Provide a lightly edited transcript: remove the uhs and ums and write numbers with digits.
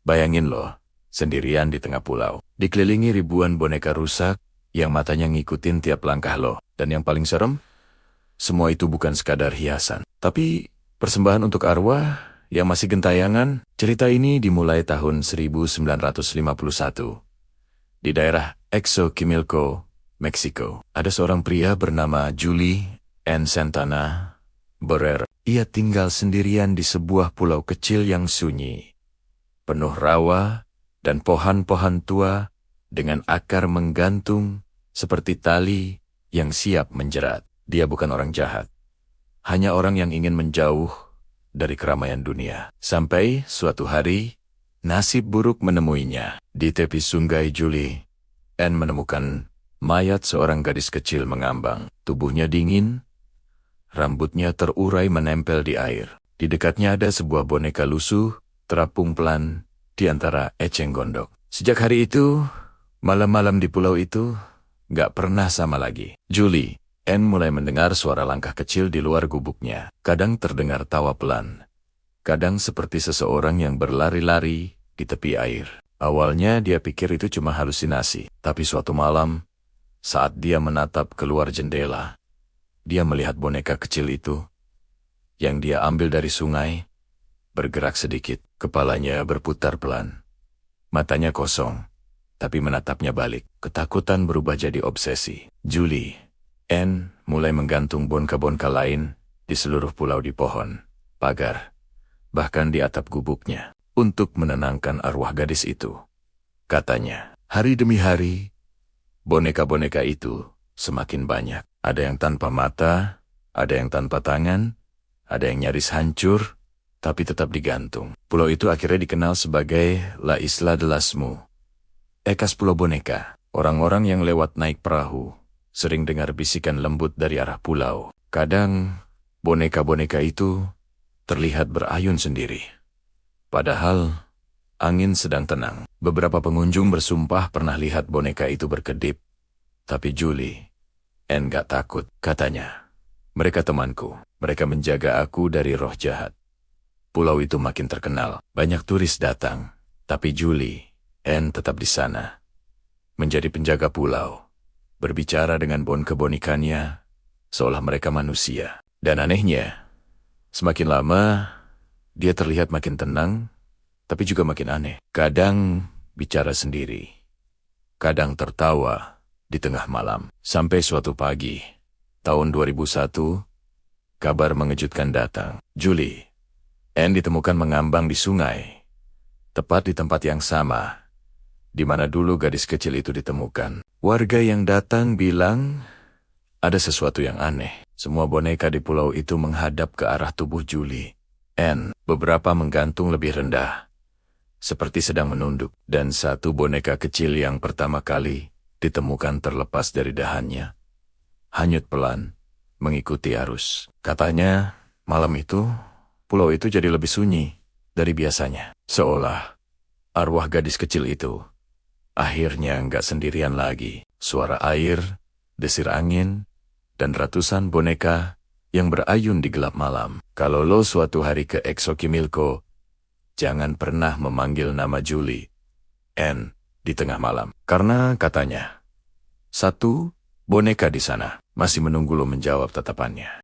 Bayangin loh, sendirian di tengah pulau. Dikelilingi ribuan boneka rusak yang matanya ngikutin tiap langkah lo. Dan yang paling serem, semua itu bukan sekadar hiasan, tapi persembahan untuk arwah yang masih gentayangan. Cerita ini dimulai tahun 1951 di daerah Xochimilco, Meksiko. Ada seorang pria bernama Julie N. Santana Borrero. Ia tinggal sendirian di sebuah pulau kecil yang sunyi, penuh rawa dan pohon-pohon tua dengan akar menggantung seperti tali yang siap menjerat. Dia bukan orang jahat, hanya orang yang ingin menjauh dari keramaian dunia. Sampai suatu hari, nasib buruk menemuinya. Di tepi sungai Julie N menemukan mayat seorang gadis kecil mengambang. Tubuhnya dingin, rambutnya terurai menempel di air. Di dekatnya ada sebuah boneka lusuh, terapung pelan di antara eceng gondok. Sejak hari itu, malam-malam di pulau itu gak pernah sama lagi. Julie N mulai mendengar suara langkah kecil di luar gubuknya. Kadang terdengar tawa pelan, kadang seperti seseorang yang berlari-lari di tepi air. Awalnya dia pikir itu cuma halusinasi, tapi suatu malam, saat dia menatap keluar jendela, dia melihat boneka kecil itu yang dia ambil dari sungai bergerak sedikit. Kepalanya berputar pelan, matanya kosong, tapi menatapnya balik. Ketakutan berubah jadi obsesi. Julie N mulai menggantung boneka-boneka lain di seluruh pulau, di pohon, pagar, bahkan di atap gubuknya, untuk menenangkan arwah gadis itu. Katanya, hari demi hari, boneka-boneka itu semakin banyak. Ada yang tanpa mata, ada yang tanpa tangan, ada yang nyaris hancur, tapi tetap digantung. Pulau itu akhirnya dikenal sebagai La Isla de las Mu, Ekas Pulau Boneka. Orang-orang yang lewat naik perahu sering dengar bisikan lembut dari arah pulau. Kadang, boneka-boneka itu terlihat berayun sendiri, padahal angin sedang tenang. Beberapa pengunjung bersumpah pernah lihat boneka itu berkedip. Tapi Julie N gak takut. Katanya, mereka temanku. Mereka menjaga aku dari roh jahat. Pulau itu makin terkenal. Banyak turis datang. Tapi Julie N tetap di sana, menjadi penjaga pulau, berbicara dengan boneka-bonekanya seolah mereka manusia. Dan anehnya, semakin lama dia terlihat makin tenang, tapi juga makin aneh. Kadang bicara sendiri, kadang tertawa di tengah malam. Sampai suatu pagi, tahun 2001, kabar mengejutkan datang. Julie N ditemukan mengambang di sungai, tepat di tempat yang sama di mana dulu gadis kecil itu ditemukan. Warga yang datang bilang ada sesuatu yang aneh. Semua boneka di pulau itu menghadap ke arah tubuh Julie N. Beberapa menggantung lebih rendah, seperti sedang menunduk. Dan satu boneka kecil yang pertama kali ditemukan terlepas dari dahannya, hanyut pelan, mengikuti arus. Katanya, malam itu, pulau itu jadi lebih sunyi dari biasanya. Seolah arwah gadis kecil itu akhirnya nggak sendirian lagi. Suara air, desir angin, dan ratusan boneka yang berayun di gelap malam. Kalau lo suatu hari ke Xochimilco, jangan pernah memanggil nama Julie N di tengah malam. Karena katanya, satu boneka di sana masih menunggu lo menjawab tatapannya.